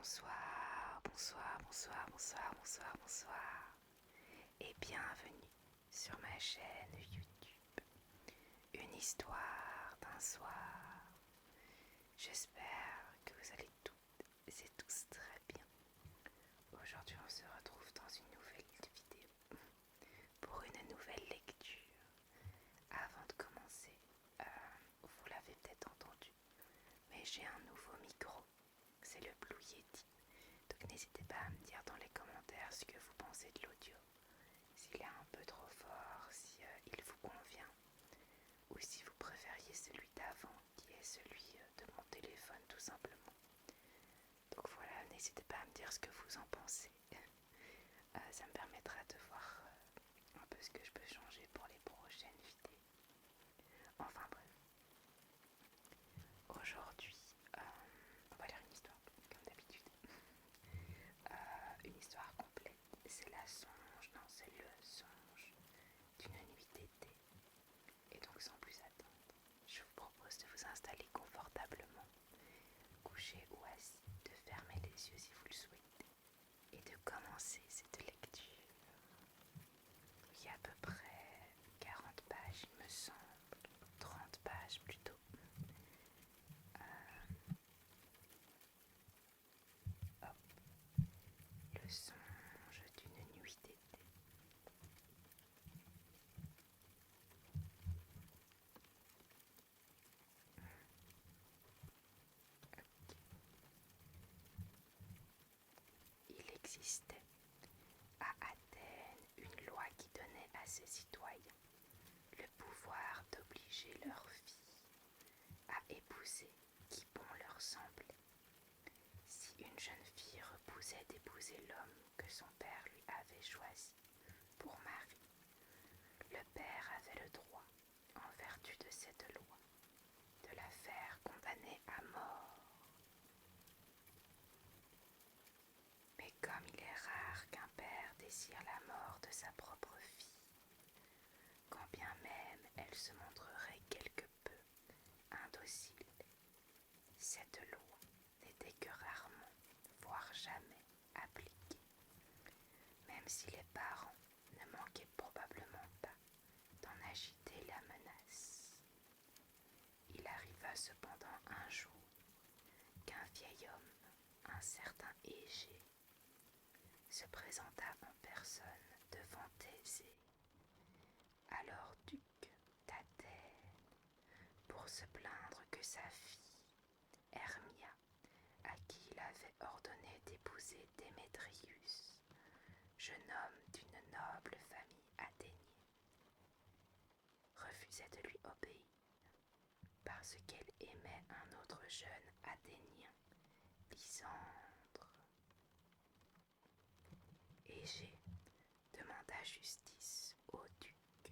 Bonsoir, bonsoir, bonsoir, bonsoir, bonsoir, bonsoir et bienvenue sur ma chaîne YouTube. Une histoire d'un soir. J'espère que vous allez toutes et tous très bien. Aujourd'hui on se retrouve dans une nouvelle vidéo pour une nouvelle lecture. Avant de commencer, vous l'avez peut-être entendu, mais j'ai un nouveau micro, c'est le Blue Yeti. Donc n'hésitez pas à me dire dans les commentaires ce que vous pensez de l'audio, s'il est un peu trop fort, si il vous convient, ou si vous préfériez celui d'avant, qui est celui de mon téléphone tout simplement. Donc voilà, n'hésitez pas à me dire ce que vous en pensez. Ça me permettra de voir un peu ce que je peux changer pour les prochaines vidéos. Enfin bref, aujourd'hui, on va lire une histoire, comme d'habitude. Une histoire complète, c'est le songe d'une nuit d'été. Et donc sans plus attendre, je vous propose de vous installer confortablement, couché ou assis, de fermer les yeux si vous le souhaitez, et de commencer cette lecture. Il y a à peu près 40 pages, il me semble, 30 pages plutôt. Hop. Le songe d'une nuit d'été. Il existait à Athènes une loi qui donnait à ses citoyens le pouvoir d'obliger leurs filles à épouser qui bon leur semblait. Si une jeune fille repoussait d'épouser l'homme que son père lui avait choisi pour mari, le père avait le droit, en vertu de cette loi, de la faire condamner à mort. Mais comme il est rare qu'un père désire la mort de sa propre fille, quand bien même elle se montrerait quelque peu indocile, cette loi n'était que rarement, voire jamais, appliquée, même si les parents ne manquaient probablement pas d'en agiter la menace. Il arriva cependant un jour qu'un vieil homme, un certain Égée, se présenta en personne devant Thésée, alors duc d'Athènes, pour se plaindre que sa fille, Hermia, à qui il avait ordonné d'épouser Démétrius, jeune homme d'une noble famille athénienne, refusait de lui obéir, parce qu'elle aimait un autre jeune Athénien, Lysandre. Égée demanda justice au duc.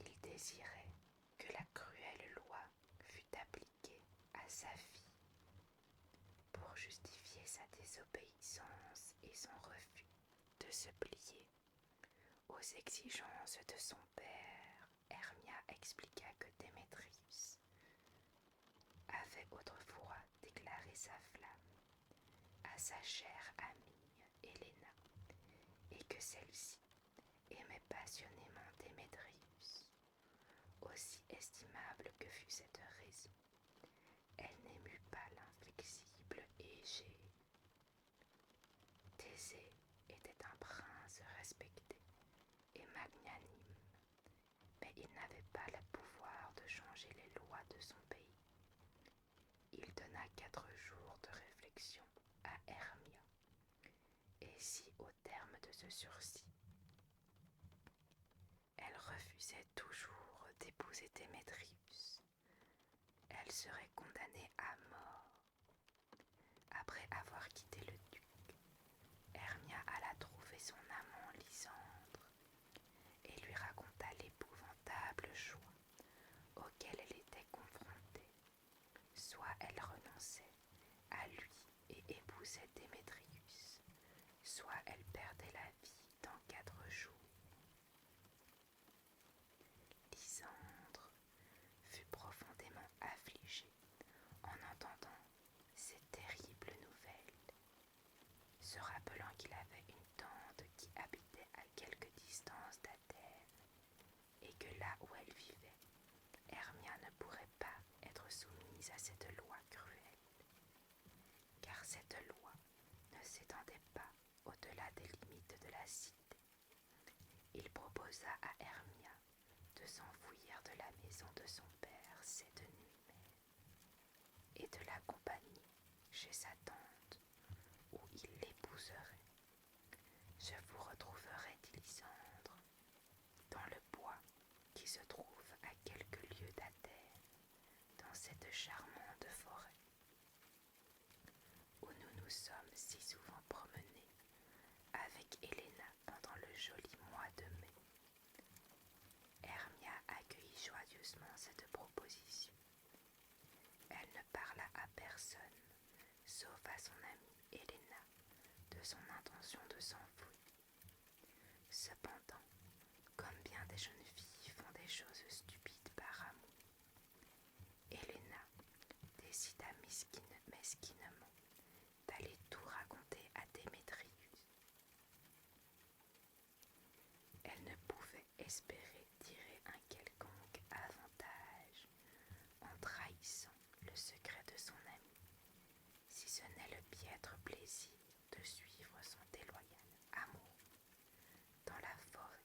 Il désirait que la cruelle loi fût appliquée à sa fille pour justifier sa désobéissance et son refus de se plier aux exigences de son père. Hermia expliqua que Démétrius avait autrefois déclaré sa flamme à sa chère amie Héléna, et que celle-ci aimait passionnément Démétrius. Aussi estimable que fût cette raison, elle n'émut pas l'inflexible Égée. Thésée était un prince respecté et magnanime, mais il n'avait pas le pouvoir de changer les lois de son pays. Il donna 4 jours de réflexion à Hermia, et si au terme de ce sursis, elle refusait toujours d'épouser Démétrius, elle serait condamnée à mort. Après avoir quitté le duc, Hermia alla trouver son amant Lysandre et lui raconta l'épouvantable choix auquel elle était confrontée. Soit elle renonçait à lui et épousait Démétrius, soit elle perdait la vie dans 4 jours. Lysandre fut profondément affligé proposa à Hermia de s'enfuir de la maison de son père cette nuit même et de l'accompagner chez sa tante où il l'épouserait. Je vous retrouverai, dit Lysandre, dans le bois qui se trouve à quelques lieues d'Athènes, dans cette charmante forêt où nous nous sommes si souvent promenés avec Helena pendant le joli mois de mai. Hermia accueillit joyeusement cette proposition. Elle ne parla à personne, sauf à son amie Helena, de son intention de s'enfuir. Cependant, comme bien des jeunes filles font des choses stupides par amour, Helena décida mesquinement d'aller tout raconter à Démétrius. Elle ne pouvait espérer tirer un quelconque avantage en trahissant le secret de son ami, si ce n'est le piètre plaisir de suivre son déloyal amour dans la forêt,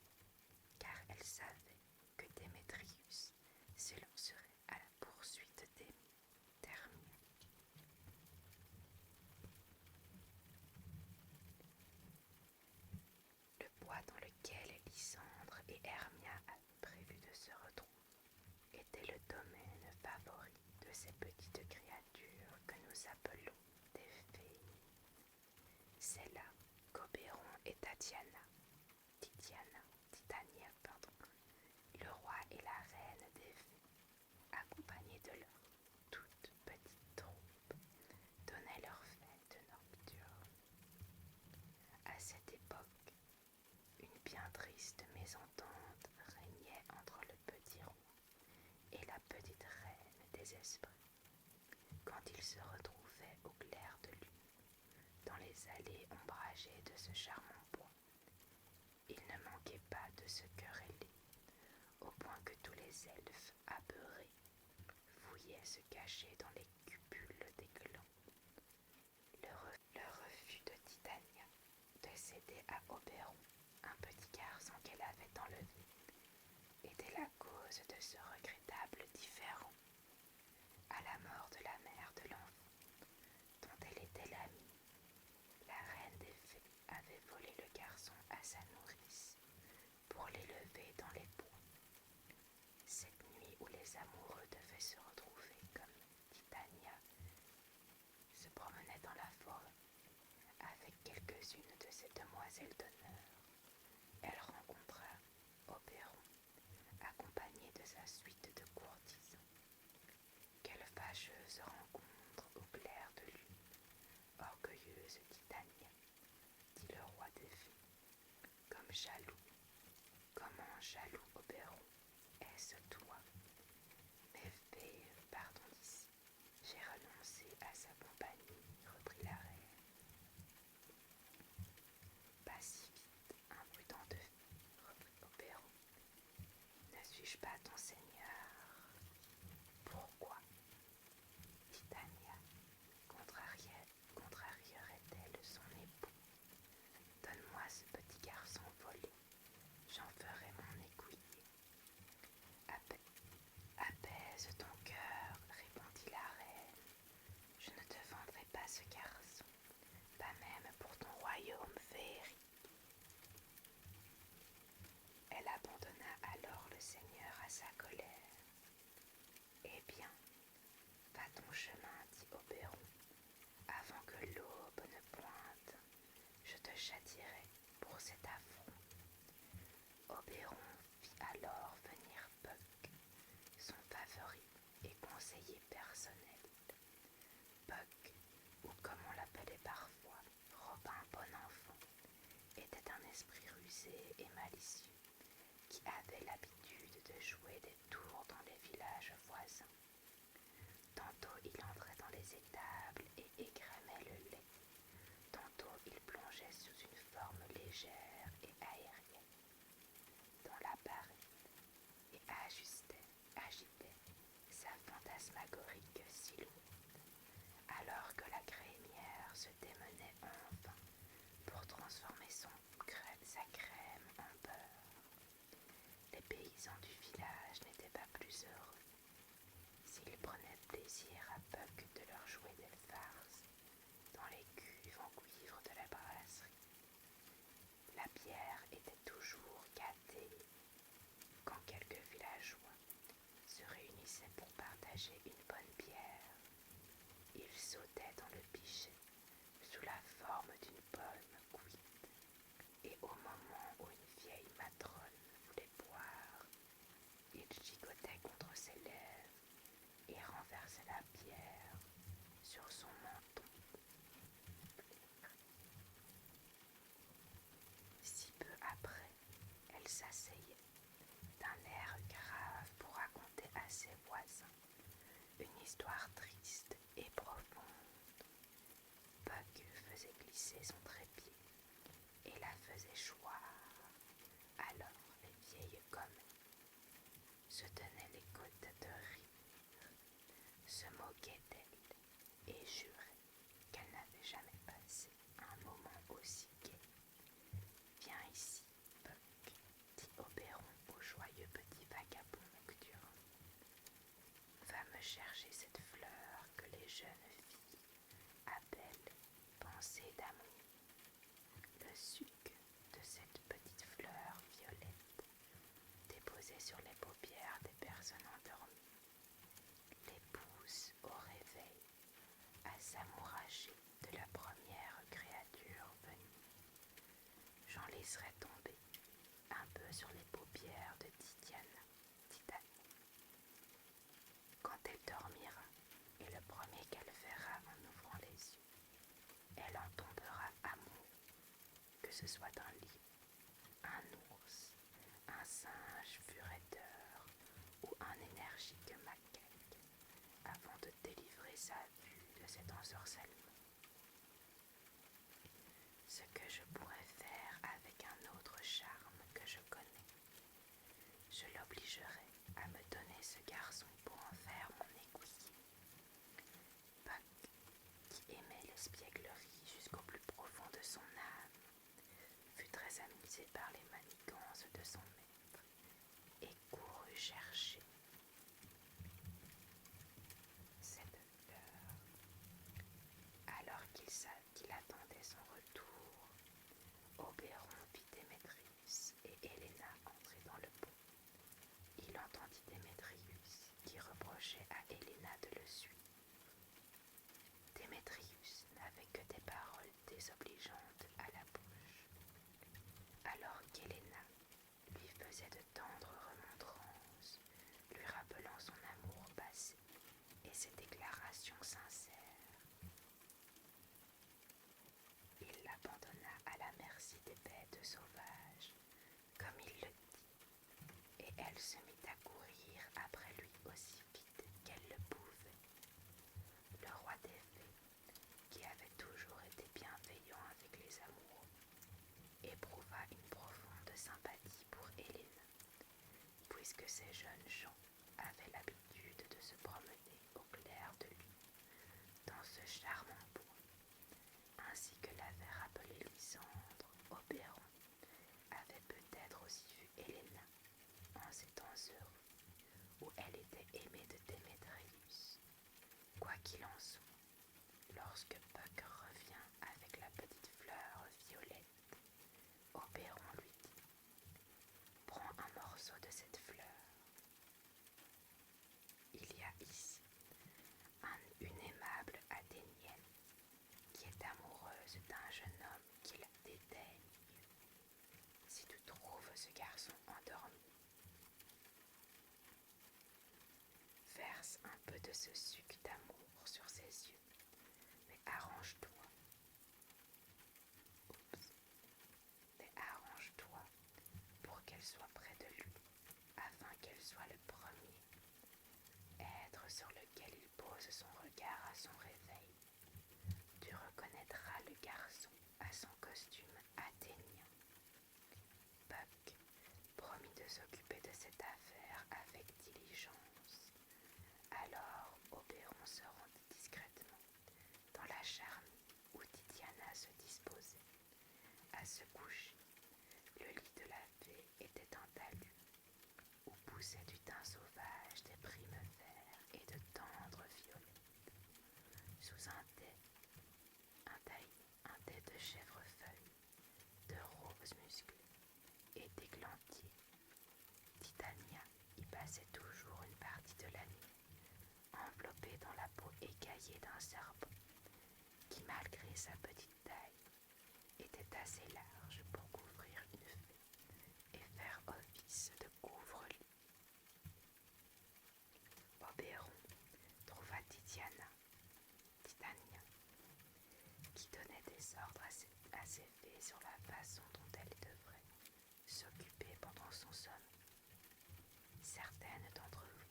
car elle savait que Démétrius s'élancerait à la poursuite d'Hermia. Le bois dans lequel Lysandre et Hermia avaient prévu de se retrouver était le domaine favori de ces petites créatures que nous appelons des fées. C'est là qu'Oberon et Titania, le roi et la reine des fées, accompagnés de leur toute petite troupe, donnaient leur fête nocturne. À cette époque, une bien triste mésentente régnait entre le petit roi et la petite reine des esprits, quand ils se retrouvaient au clair de lune, dans les allées ombragées de ce charmant bois. Il ne manquait pas de se quereller, au point que tous les elfes apeurés fouillaient se cacher dans les cupules des clans. Le refus de Titania de céder à Oberon, un petit garçon qu'elle avait enlevé, était la cause de ce regrettable différend. À la mort de la mère de l'enfant, dont elle était l'amie, la reine des fées avait volé le garçon à sa nourrice pour l'élever dans les bois. Cette nuit où les amoureux devaient se retrouver, comme Titania se promenait dans la forêt avec quelques-unes de ses demoiselles d'honneur, elle rencontra Oberon, accompagné de sa suite de courtisans. Quelle fâcheuse rencontre au clair de lune, orgueilleuse Titania, dit le roi des fées, comment jaloux Oberon, est-ce toi? Mais fée, partons d'ici, j'ai renoncé à sa compagnie, reprit la reine. Pas si vite, imprudente fille, reprit Oberon. Ne suis-je pas ton seigneur? Pourquoi? Titania contrarierait-elle son époux? Donne-moi ce petit garçon volé, j'en ferai mon écuyer. Apaise ton cœur, répondit la reine. Je ne te vendrai pas ce garçon, pas même pour ton royaume féerique. Elle abandonna alors le seigneur à sa colère. Eh bien, va ton chemin, dit Oberon, avant que l'aube ne pointe. Je te châtierai pour cet affront. Oberon fit alors venir Puck, son favori et conseiller personnel. Puck, ou comme on l'appelait parfois, Robin Bonenfant, était un esprit rusé et malicieux qui avait l'habitude de jouer des tours dans les villages voisins. Tantôt il entrait dans les étables et égrémait le lait, tantôt il plongeait sous une forme légère et aérienne dans la barrique et agitait sa fantasmagorique silhouette, alors que la crémière se démenait en vain pour transformer sa crème en beurre. paysans du village n'étaient pas plus heureux. S'ils prenaient plaisir à Puck de leur jouer des farces dans les cuves en cuivre de la brasserie, la bière était toujours gâtée. Quand quelques villageois se réunissaient pour partager une bonne bière, ils sautaient dans le pichet sous la forme d'une pomme cuite, et au moment où une vieille matrone voulait boire, ils gigotaient contre ses lèvres et renversaient la bière sur son menton. Si peu après, elle s'asseyait d'un air grave pour raconter à ses voisins une histoire triste et profonde. Puck faisait glisser son trépied et la faisait choir. Alors les vieilles comètes se tenaient les côtes de rire, se moquaient d'elle et juraient qu'elle n'avait jamais passé un moment aussi gai. Viens ici, Puck, dit Oberon au joyeux petit vagabond nocturne. Va me chercher cette fleur que les jeunes filles appellent pensée d'amour. Le suc de cette petite fleur violette déposée sur les paupières des personnes endormies les pousse au réveil à s'amouracher de la première créature venue. J'en laisserai tomber un peu sur les paupières de Titiana, dit-elle. Quand elle dormira, et le premier qu'elle verra en ouvrant les yeux, elle en tombera amoureux, que ce soit un lion, un ours, un singe furetteur ou un énergique macaque, avant de délivrer sa vue de cet ensorcellement. Ce que je pourrais faire avec un autre charme que je connais, je l'obligerai à me donner ce garçon pour en faire mon écuyer. Puck, qui aimait l'espièglerie jusqu'au plus profond de son âme, fut très amusé par les manigances de son maître et courut chercher cette fleur. Alors qu'il attendait son retour, Oberon vit Démétrius et Helena entrer dans le pont. Il entendit Démétrius qui reprochait à Helena de le suivre. Démétrius n'avait que des paroles désobligeantes à la bouche, alors qu'Helena lui faisait de tendres remontrances, lui rappelant son amour passé et ses déclarations sincères. Il l'abandonna à la merci des bêtes sauvages, comme il le dit, et elle se mit à courir après lui aussi vite qu'elle le pouvait. Le roi des fées, qui avait toujours été bienveillant avec les amoureux, éprouva une profonde sympathie pour Helena, puisque ces jeunes gens avaient l'habitude de se promener au clair de lune dans ce charmant bois, ainsi que l'avait rappelé Lysandre. Oberon avait peut-être aussi vu Helena en ces temps heureux où elle était aimée de Démétrius. Quoi qu'il en soit, lorsque Puck revient avec la petite fleur violette, Oberon lui dit : « Prends un morceau de cette fleur. Il y a ici une aimable Athénienne qui est amoureuse d'un jeune homme qui la dédaigne. Si tu trouves ce garçon endormi, verse un peu de ce suc d'amour sur ses yeux, mais arrange-toi. Mais arrange-toi pour qu'elle soit près de lui, afin qu'elle soit le premier être sur lequel il pose son regard à son réveil. Tu reconnaîtras le garçon à son costume athénien. » Puck promit de s'occuper de cette affaire avec diligence. Alors Oberon se rendit discrètement dans la charmille où Titiana se disposait à se coucher. Le lit de la fée était en talus, poussaient du thym sauvage, des primevères et de tendres violettes. Sous un dais de chèvrefeuille, de roses musclées et d'églantiers, Titania y passait toujours une partie de la nuit, enveloppée dans la peau écaillée d'un serpent, qui malgré sa petite taille, était assez large pour couvrir une fée et faire office de couvre-lit. Oberon trouva Titania, qui donnait des ordres à ses fées sur la façon dont elles devraient s'occuper pendant son sommeil. Certaines d'entre vous,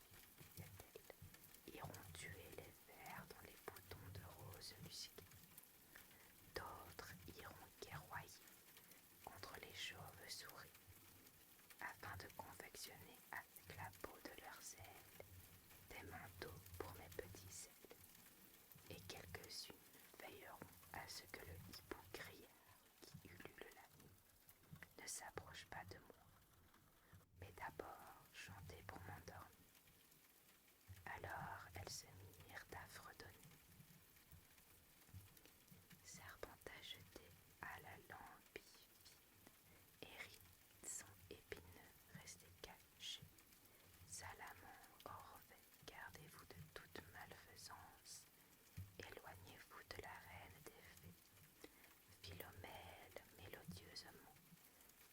disait-elle, iront tuer les vers dans les boutons de roses musquées. D'autres iront guerroyer contre les chauves-souris, afin de confectionner avec la peau de leurs ailes des manteaux pour mes petits ailes, et quelques-unes veilleront à ce que le hibou criard qui ulule la nuit ne s'approche pas de moi, mais d'abord chanter pour m'endormir. Alors elles se mirent à fredonner. Serpent à jeter à la langue bifide, hérisson épineux, restez cachés. Salamandre orvet, gardez-vous de toute malfaisance. Éloignez-vous de la reine des fées. Philomèle, mélodieusement,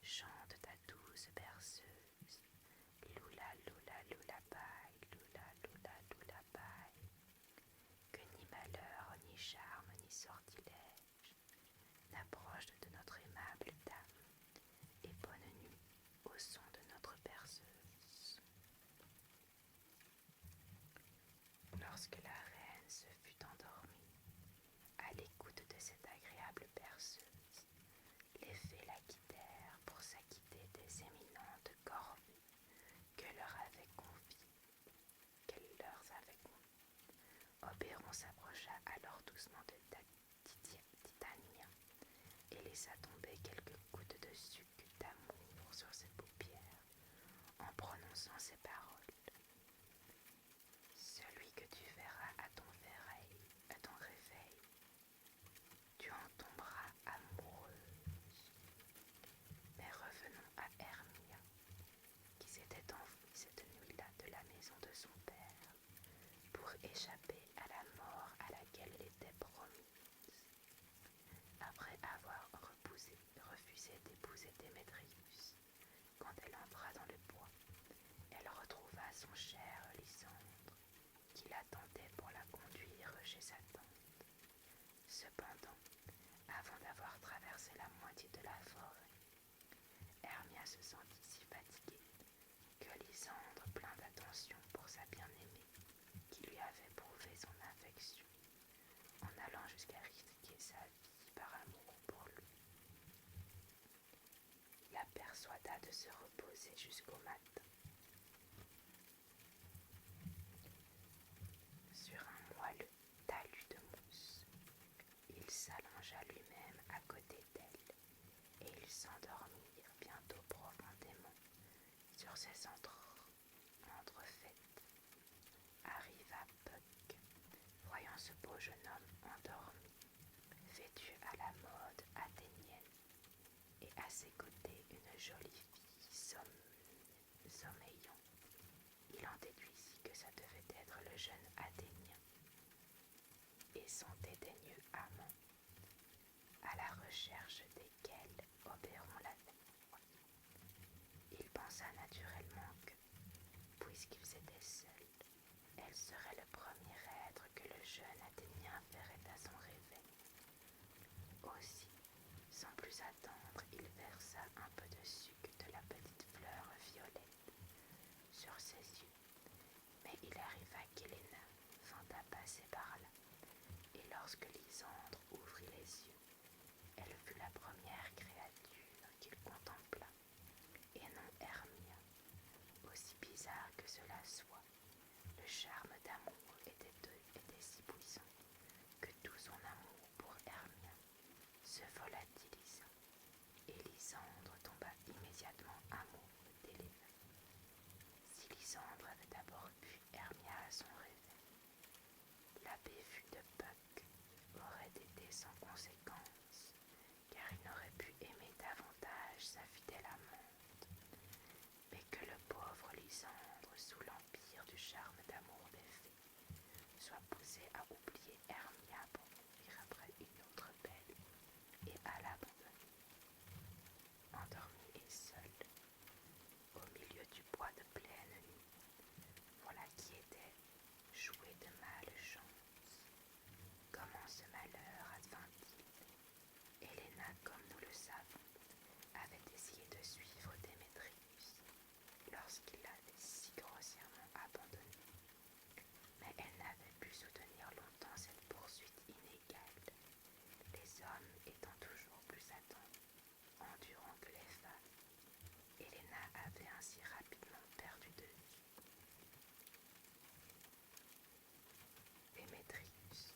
chante ta douce berceuse. Lula, lula, lula, bye, lula, lula, lula, bye. Que ni malheur, ni charme, ni sortilège n'approche de notre aimable dame, et bonne nuit au son de notre berceuse. Lorsque la reine se fut endormie, à l'écoute de cette agréable berceuse, les fées la quittèrent pour s'acquitter des éminentes corvées qu'elle leur avait confiées. Oberon s'approcha alors doucement de Titania et laissa tomber quelques gouttes de sucre d'amour sur ses paupières en prononçant ces paroles. Celui que tu verras à ton réveil, tu en tomberas amoureuse. Mais revenons à Hermia, qui s'était enfuie cette nuit-là de la maison de son père pour échapper à la mort à laquelle elle était promise. Après avoir refusé d'épouser Démétrius, quand elle entra dans le bois, elle retrouva son cher Lysandre, qui l'attendait pour la conduire chez sa tante. Cependant, avant d'avoir traversé la moitié de la forêt, Hermia se sentit si fatiguée que Lysandre, plein d'attention pour sa bien-aimée, qui lui avait prouvé son affection, en allant jusqu'à risquer sa vie par amour pour lui, la persuada de se reposer jusqu'au matin. Sur un moelleux talus de mousse, il s'allongea lui-même à côté d'elle, et ils s'endormirent bientôt profondément sur ces entrefaites. Arriva Puck, voyant ce beau jeune homme endormi, vêtu à la mode athénienne, et à ses côtés une jolie fille sommeillant. Il en déduisit que ça devait être le jeune Athénien et son dédaigneux amant, à la recherche desquels Oberon l'avait. Il pensa naturellement que, puisqu'ils étaient seuls, elle serait le premier être que le jeune Athénien verrait à son réveil. Aussi, sans plus attendre, il versa un peu de sucre de la petite fleur violette sur ses yeux, mais il arriva qu'Héléna vint à passer par là, et lorsque Lysandre ouvrit les yeux, elle fut la première créature qu'il contempla, et non Hermia. Aussi bizarre que cela soit, le charme d'amour était si puissant que tout son amour pour Hermia se volatilisa, et Lysandre tomba immédiatement amoureux d'Héléna. Si Lysandre avait d'abord vu Hermia à son réveil. La bévue de Puck aurait été sans conséquence, car il n'aurait pu aimer davantage sa fidèle amante, mais que le pauvre Lysandre, sous l'empire du charme d'amour des fées, soit poussé à oublier Hermia pour courir après une autre belle et à l'abandonner, endormie et seule, au milieu du bois de pleine nuit. Voilà qui était joué de malchance. Comment ce malheur advint-il? Helena, comme nous le savons, avait essayé de suivre Démétrius lorsqu'il l'avait si grossièrement abandonnée, mais elle n'avait pu soutenir longtemps cette poursuite inégale, les hommes étant toujours plus endurants que les femmes. Helena avait ainsi rapidement perdu de vue Démétrius,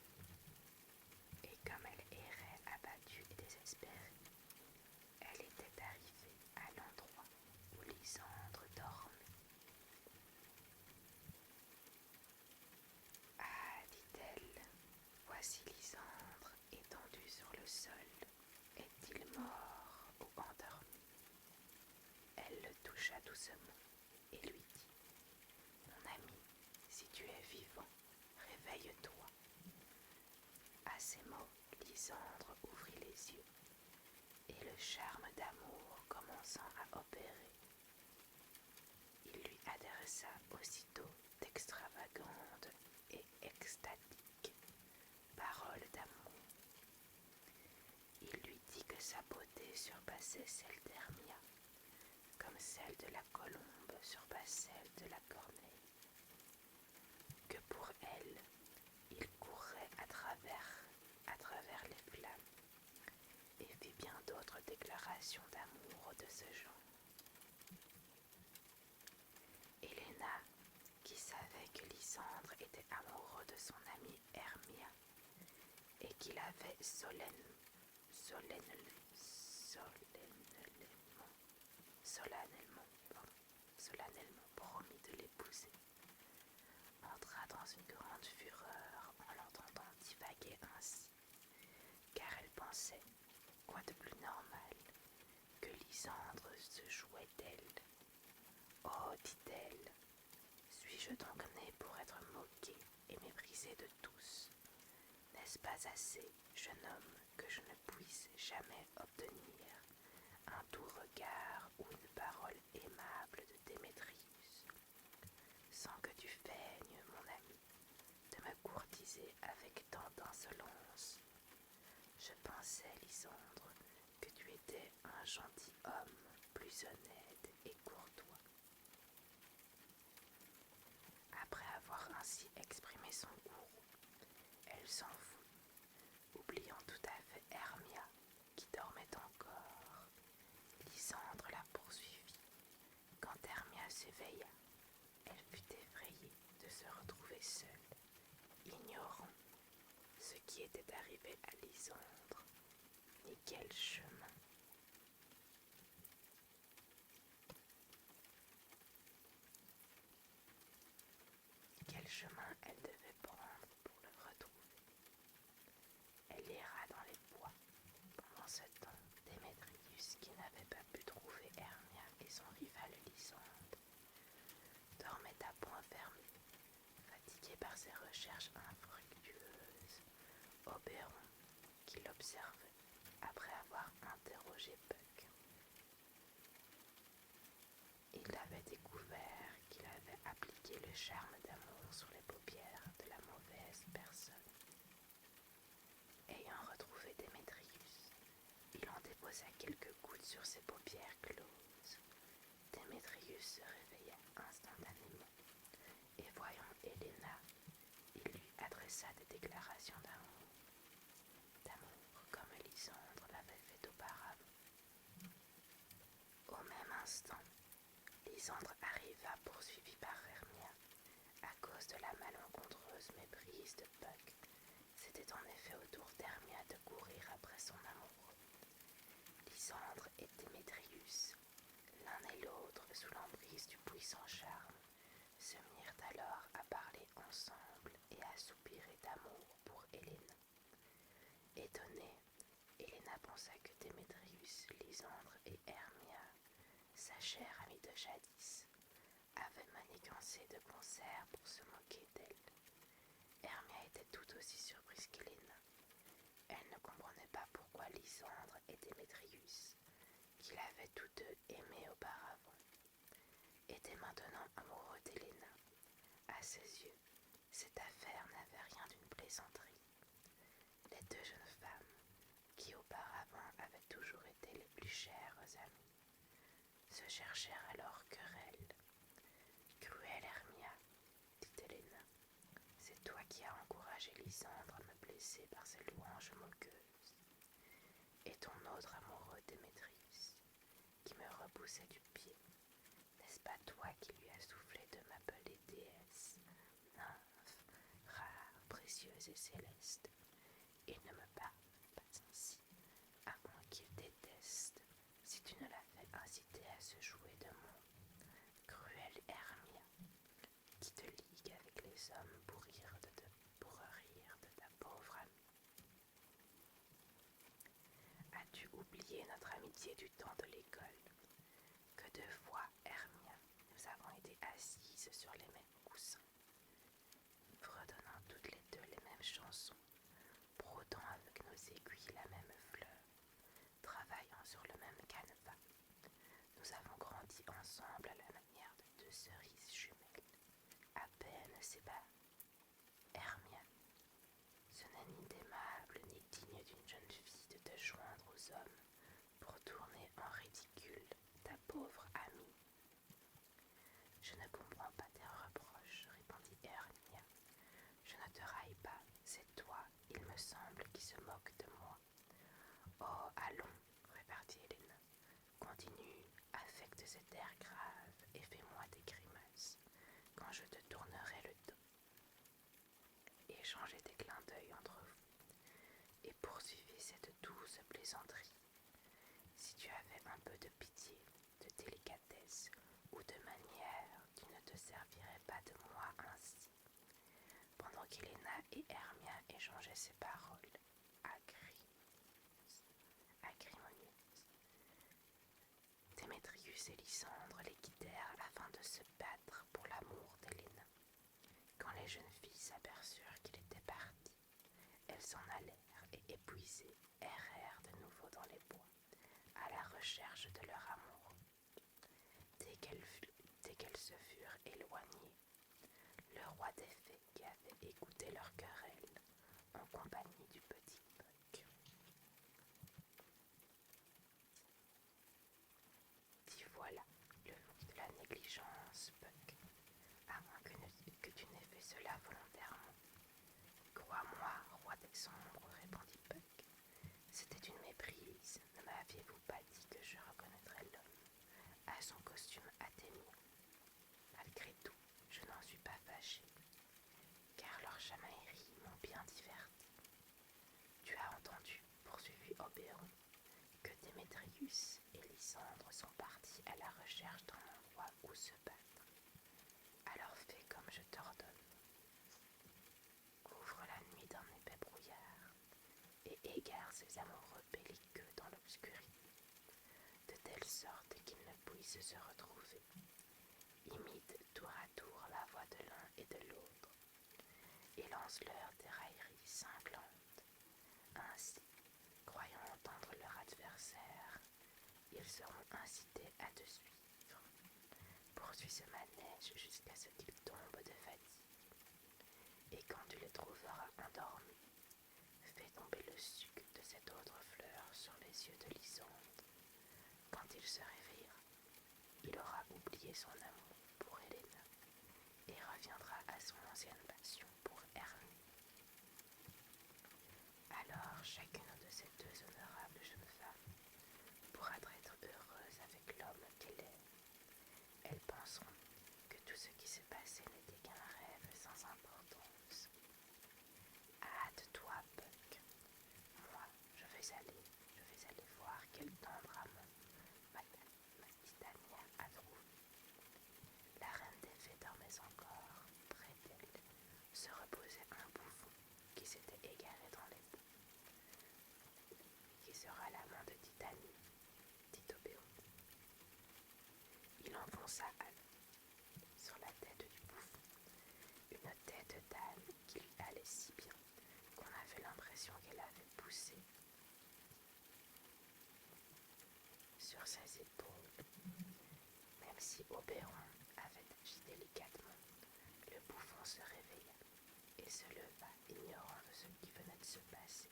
et comme elle errait abattue et désespérée, elle était arrivée à l'endroit où Lysandre dormait. « Ah, dit-elle, voici Lysandre étendu sur le sol. Est-il mort ou endormi ?» Elle le toucha doucement et lui dit : « Mon ami, si tu es vivant, réveille-toi. » À ces mots, Lysandre ouvrit les yeux, et le charme d'amour commençant à opérer, il lui adressa aussitôt d'extravagantes et extatiques paroles d'amour. Il lui dit que sa beauté surpassait celle d'Hermia, comme celle de la colombe surpasse celle de la corneille, que pour elle, il courrait à travers les flammes, et fit bien d'autres déclarations d'amour de ce genre. Helena, qui savait que Lysandre était amoureux de son amie Hermia, et qu'il avait solennellement promis de l'épouser, entra dans une grande fureur en l'entendant divaguer ainsi, car elle pensait, quoi de plus normal, que Lysandre se jouait d'elle. « Oh, dit-elle, suis-je donc née pour être moquée et méprisée de tous? N'est-ce pas assez, jeune homme, que je ne puisse jamais obtenir un doux regard ou une parole aimable de Démétrius, sans que tu feignes, mon ami, de me courtiser avec tant d'insolence? Je pensais, Lysandre, que tu étais un gentilhomme, plus honnête et courtois. » Après avoir ainsi exprimé son goût, elle s'enfuit, oubliant tout à fait Hermia, qui dormait encore. Lysandre la poursuivit. Quand Hermia s'éveilla, elle fut effrayée de se retrouver seule, ignorant ce qui était arrivé à Lysandre, ni quel chemin. Quel chemin elle devait prendre pour le retrouver. Elle ira dans les bois. Pendant ce temps, Démétrius, qui n'avait pas pu trouver Hermia et son rival Lysandre, dormait à point fermé, fatigué par ses recherches infructueuses. Oberon, qui l'observait après avoir interrogé Puck, il avait découvert qu'il avait appliqué le charme d'amour sur les paupières de la mauvaise personne. Ayant retrouvé Démétrius, il en déposa quelques gouttes sur ses paupières closes. Démétrius se réveilla instantanément, et voyant Helena, il lui adressa des déclarations d'amour comme Lysandre l'avait fait auparavant. Au même instant, Lysandre arriva poursuivi par Hermia, à cause de la malencontreuse méprise de Puck. C'était en effet au tour d'Hermia de courir après son amoureux. Lysandre et Démétrius, l'un et l'autre sous l'emprise du puissant charme, Étonnée, Héléna pensa que Démétrius, Lysandre et Hermia, sa chère amie de jadis, avaient manigancé de concert pour se moquer d'elle. Hermia était tout aussi surprise qu'Héléna. Elle ne comprenait pas pourquoi Lysandre et Démétrius, qui l'avaient tous deux aimée auparavant, étaient maintenant amoureux d'Héléna. À ses yeux, cette affaire n'avait rien d'une plaisanterie. Les deux jeunes femmes, qui auparavant avaient toujours été les plus chères amies, se cherchèrent alors querelle. Cruelle Hermia, dit Héléna, c'est toi qui as encouragé Lysandre à me blesser par ses louanges moqueuses. Et ton autre amoureux Démétrius, qui me repoussait du pied, n'est-ce pas toi qui lui as soufflé de m'appeler déesse, nymphe, rare, précieuse et céleste? Il ne me parle pas ainsi, à moins qu'il déteste, si tu ne l'as fait inciter à se jouer de moi. Cruelle Hermia, qui te ligue avec les hommes pour rire de ta pauvre amie. As-tu oublié notre amitié du temps de l'école? Que de fois, Hermia, nous avons été assises sur les mêmes coussins, fredonnant toutes les deux les mêmes chansons, brodant avec nos aiguilles la même fleur, travaillant sur le même canevas. Nous avons grandi ensemble à la manière de deux cerises jumelles, à peine séparées. Hermia, ce n'est ni aimable ni digne d'une jeune fille de te joindre aux hommes pour tourner en ridicule ta pauvre amie. Je ne comprends pas tes reproches, répondit Hermia. Je ne te raille pas, c'est toi, il me semble, qui se moque de moi. Oh, allons, répartit Héléna. Continue, affecte cet air grave et fais-moi des grimaces, quand je te tournerai le dos. Échangez des clins d'œil entre vous, et poursuivez cette douce plaisanterie. Si tu avais un peu de pitié, de délicatesse ou de manière, tu ne te servirais pas de moi ainsi. Pendant qu'Héléna et Hermia échangeaient ces paroles acrimonieuses, Démétrius et Lysandre les quittèrent afin de se battre pour l'amour d'Héléna. Quand les jeunes filles s'aperçurent qu'il était parti, elles s'en allèrent et épuisées errèrent de nouveau dans les bois, à la recherche de leur amoureux. Dès qu'elles se furent éloignées, le roi des fées qui avait écouté leur querelle en compagnie du petit Puck dit voilà le fruit de la négligence, Puck, à moins que tu n'aies fait cela volontairement. Crois-moi, roi des sombres, répondit Puck. C'était une méprise. Ne m'aviez-vous pas dit que je reconnaîtrais l'homme à son costume athénien? Malgré tout, je n'en suis pas fâchée, car leurs chamailleries m'ont bien diverti. Tu as entendu, poursuivit Oberon, que Démétrius et Lysandre sont partis à la recherche d'un endroit où se battre. Alors fais comme je t'ordonne. Couvre la nuit d'un épais brouillard et égare ces amoureux belliqueux dans l'obscurité, de telle sorte qu'ils ne puissent se retrouver. Imite tour à tour la voix de l'un et de l'autre, et lance-leur des railleries cinglantes. Ainsi, croyant entendre leur adversaire, ils seront incités à te suivre. Poursuis ce manège jusqu'à ce qu'ils tombent de fatigue, et quand tu les trouveras endormis, fais tomber le suc de cette autre fleur sur les yeux de Lysandre. Quand il se réveillera, il aura oublié son amour pour Héléna et reviendra à son ancienne passion pour Hermie. Alors chacune de ces deux honorables jeunes femmes pourra être heureuse avec l'homme qu'elle aime. Elles penseront que tout ce qui s'est passé n'était qu'un rêve sans importance. Hâte-toi, Puck. Moi, je vais aller voir quel tendre amant ma Titania a trouvé. La reine des fées dormait encore, près d'elle, se reposait un bouffon qui s'était égaré dans les bois. fonça sur la tête du bouffon, une tête d'âne qui lui allait si bien qu'on avait l'impression qu'elle avait poussé sur ses épaules. Même si Oberon avait agi délicatement, le bouffon se réveilla et se leva, ignorant de ce qui venait de se passer.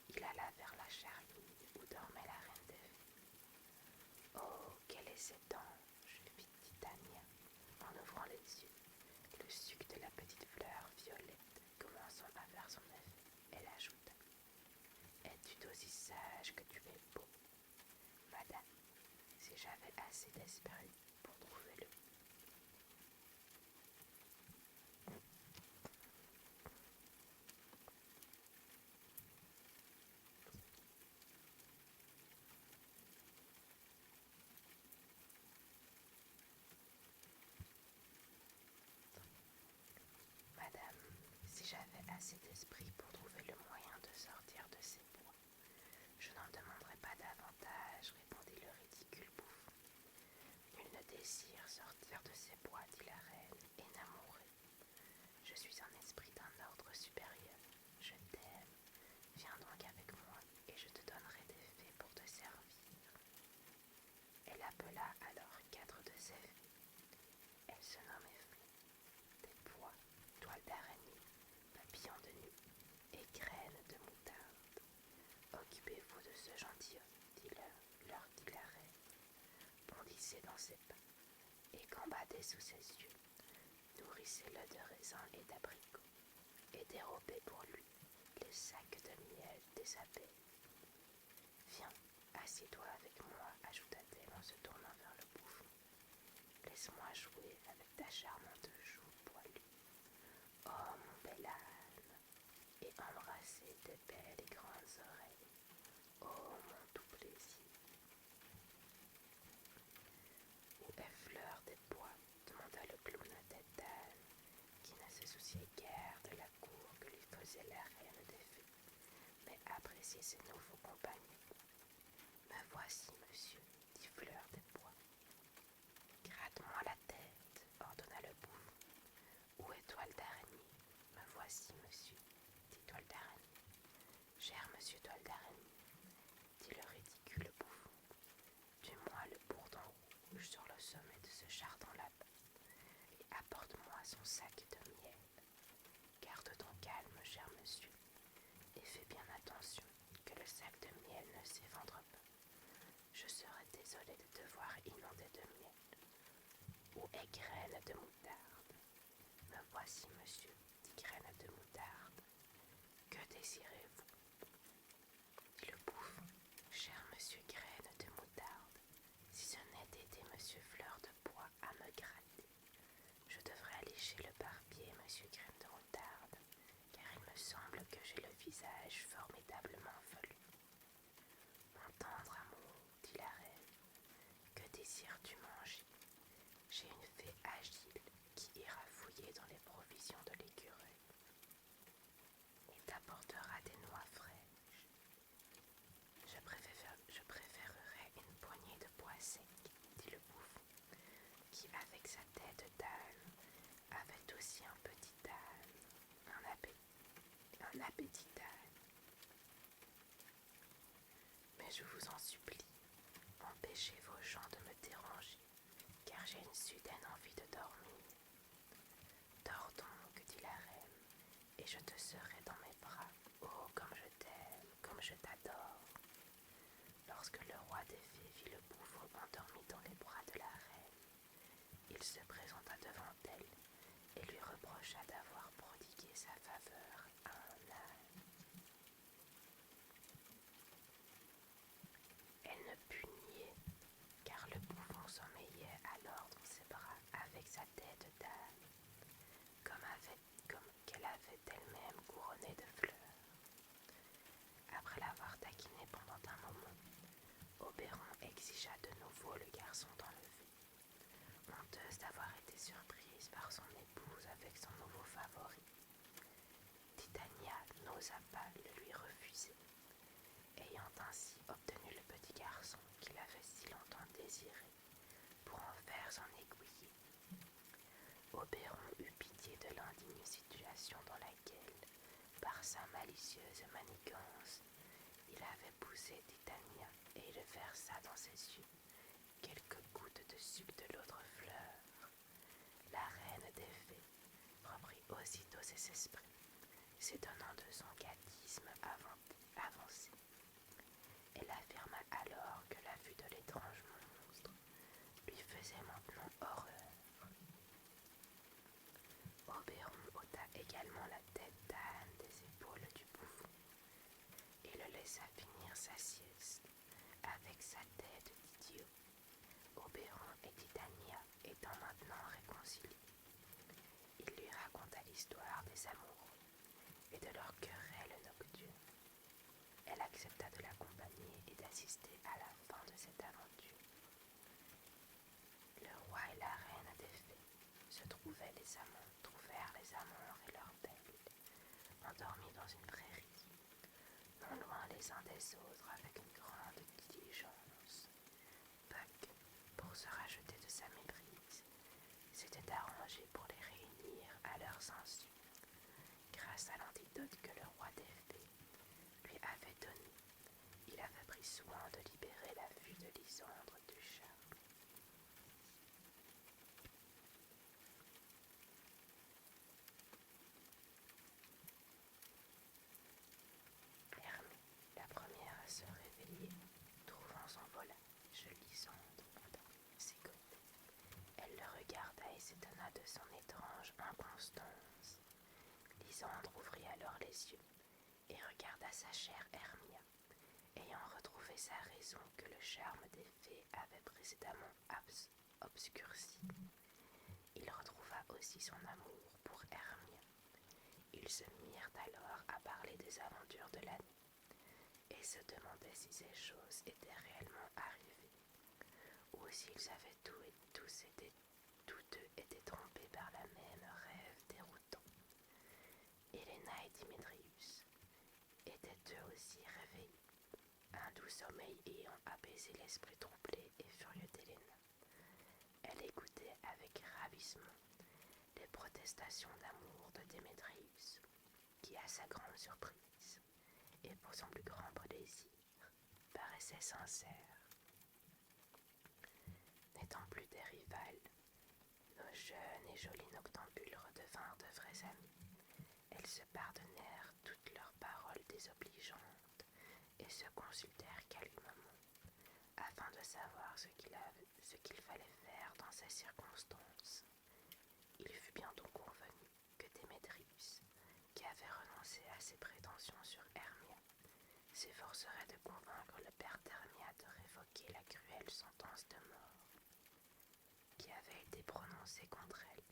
Il alla vers la charmille où dormait la reine des fées. « Oh, quel est cet ange !» fit Titania en ouvrant les yeux. Le suc de la petite fleur violette commençant à faire son effet, elle ajouta: « Es-tu aussi sage que tu es beau, madame, si j'avais assez d'esprit pour trouver le Madame, si j'avais assez d'esprit pour trouver le moyen de sortir de ces bois, je n'en demanderais pas davantage, répondit le ridicule bouffon. Nul ne désire sortir de ces bois, dit la reine, énamourée. Je suis un esprit d'un ordre supérieur. Je t'aime. Viens donc avec moi et je te donnerai des fées pour te servir. Elle appela alors 4 de ses fées. Elles se nommaient des pois, toiles d'araignée, papillons de nuit et graines de moutarde. Occupez-vous de ce gentilhomme, leur dit la reine. Bondissez dans ses pas et gambadez sous ses yeux. Nourrissez-le de raisins et d'abricots et dérobez pour lui les sacs de miel des abeilles. Viens, assieds-toi avec moi, ajouta-t-elle en se tournant vers le bouffon. Laisse-moi jouer avec ta charmante joue poilue. Oh, mon bel âne, et embrasser tes belles et grandes oreilles. Oh, mon tout plaisir. Où est Fleur des Bois? Demanda le clown à tête d'âne, qui ne se souciait guère de la cour que lui faisait la reine des fées, mais appréciait ses nouveaux compagnons. Me voici, monsieur, dit Fleur des Bois. Gratte-moi la tête, ordonna le bouffon. Où est Toile d'araignée? Me voici, monsieur, dit Toile d'araignée. Cher monsieur Toile d'araignée, dit le ridicule bouffon, tue-moi le bourdon rouge sur le sommet de ce chardon là-bas, et apporte-moi son sac de miel. Garde ton calme, cher monsieur, et fais bien attention que le sac de miel ne s'évendre pas. Je serais désolée de devoir inonder de miel. Où est Graine de moutarde? Me voici, monsieur, dit Graine de moutarde. Que désirez-vous? Dit le bouffon. Cher monsieur Graine de moutarde, si ce n'était été monsieur Fleur de Bois à me gratter, je devrais aller chez le barbier, monsieur Graine de moutarde, car il me semble que j'ai le visage formidablement velu. Mon tendre amour, dit la reine, que désires-tu manger? J'ai une fée agile qui ira fouiller dans les provisions de l'écureuil et t'apportera des noix fraîches. Je préférerais une poignée de pois secs, dit le bouffon, qui, avec sa tête d'âne, avait aussi un petit âne, un appétit d'âne. Mais je vous en supplie, empêchez vos gens de me déranger, car j'ai une soudaine envie de dormir. Dors donc, dit la reine, et je te serai dans mes bras. Oh, comme je t'aime, comme je t'adore. Lorsque le roi des fées vit le bouffon endormi dans les bras de la reine, il se présenta devant elle et lui reprocha d'avoir prodigué sa faveur à un âne. Elle ne put nier, car le bouffon sommeillait alors dans ses bras avec sa tête d'âne, comme qu'elle avait elle-même couronné de fleurs. Après l'avoir taquiné pendant un moment, Oberon exigea de nouveau le garçon d'enlever. Honteuse d'avoir été surprise par son épouse avec son nouveau favori, Titania n'osa pas le lui refuser. Ayant ainsi obtenu le petit garçon qu'il avait si longtemps désiré, pour en faire son Oberon eut pitié de l'indigne situation dans laquelle, par sa malicieuse manigance, il avait poussé Titania et il versa dans ses yeux quelques gouttes de sucre de l'autre fleur. La reine des fées reprit aussitôt ses esprits, s'étonnant de son gadisme avancé. Elle affirma alors que la vue de l'étrange monstre lui faisait maintenant horreur. Oberon ôta également la tête d'âne des épaules du bouffon et le laissa finir sa sieste avec sa tête d'idiot. Oberon et Titania étant maintenant réconciliés, il lui raconta l'histoire des amoureux et de leur querelle nocturne. Elle accepta de l'accompagner et d'assister à la fin de cette aventure. Le roi et la reine des fées trouvèrent les amants et leurs belles, endormis dans une prairie, non loin les uns des autres avec une grande diligence. Puck, pour se racheter de sa méprise, s'était arrangé pour les réunir à leurs insus, grâce à l'antidote que le roi des fées lui avait donné. Il avait pris soin de libérer la vue de Lysandre du charme. Hermie, la première à se réveiller, trouvant son volage, Lysandre endormi à ses côtés. Elle le regarda et s'étonna de son étrange inconstance. Lysandre ouvrit alors les yeux et regarda sa chère Hermia, ayant retrouvé sa raison que le charme des fées avait précédemment obscurcie. Il retrouva aussi son amour pour Hermia. Ils se mirent alors à parler des aventures de l'année et se demandaient si ces choses étaient réellement arrivées, ou s'ils avaient tous deux été trompés par la même rêve déroutant. Helena et Démétrius étaient eux aussi réveillés, un doux sommeil ayant apaisé l'esprit troublé et furieux d'Helena. Elle écoutait avec ravissement les protestations d'amour de Démétrius, qui, à sa grande surprise et pour son plus grand plaisir, paraissait sincère. N'étant plus des rivales, nos jeunes et jolis noctambules redevinrent de vrais amis. Elles se pardonnèrent toutes leurs paroles désobligeantes et se consultèrent calmement afin de savoir ce qu'il fallait faire dans ces circonstances. Il fut bientôt convenu que Démétrius, qui avait renoncé à ses prétentions sur Hermia, s'efforcerait de convaincre le père d'Hermia de révoquer la cruelle sentence de mort qui avait été prononcée contre elle.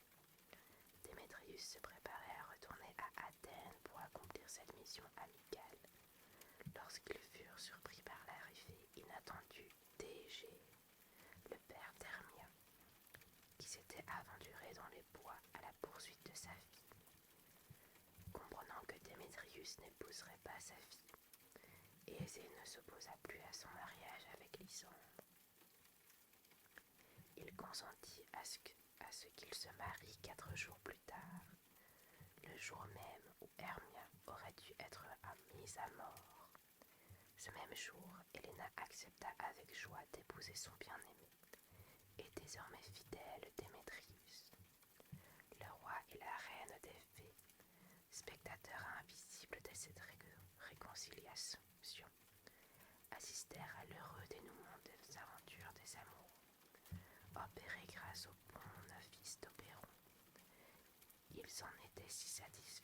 Démétrius se préparait à retourner à Athènes pour accomplir cette mission amicale, lorsqu'ils furent surpris par l'arrivée inattendue d'Égée, le père d'Hermia, qui s'était aventuré dans les bois à la poursuite de sa fille. Comprenant que Démétrius n'épouserait pas sa fille, Ésée ne s'opposa plus à son mariage avec Lysandre. Il consentit à ce qu'il se marie 4 jours plus tard, le jour même où Hermia aurait dû être mise à mort. Ce même jour, Helena accepta avec joie d'épouser son bien-aimé, et désormais fidèle Démétrius. Le roi et la reine des fées, spectateurs invisibles de cette réconciliation, assistèrent à l'heureux dénouement des aventures des amoureux, opérées grâce au bon office d'Oberon. Ils en étaient si satisfaits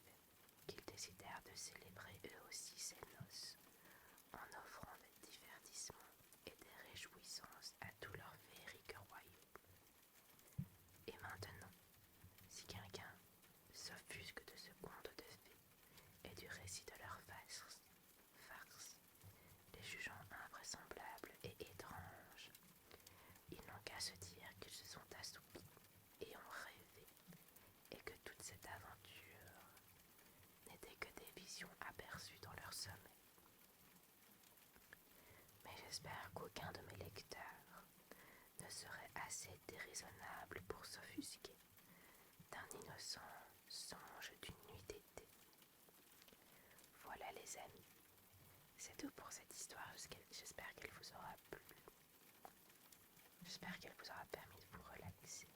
qu'ils décidèrent de célébrer eux aussi ces noces, en offrant des divertissements et des réjouissances à tous leurs féeriques royaumes. Et maintenant, si quelqu'un s'offusque de ce conte de fées et du récit de leur farce, les jugeant invraisemblables et étranges, ils n'ont qu'à se dire qu'ils se sont assoupis et ont rêvé, et que toute cette aventure n'était que des visions aperçues dans leur sommeil. Mais j'espère qu'aucun de mes lecteurs ne serait assez déraisonnable pour s'offusquer d'un innocent songe d'une nuit d'été. Voilà les amis, c'est tout pour cette histoire, j'espère qu'elle vous aura plu. J'espère qu'elle vous aura permis de vous relaxer.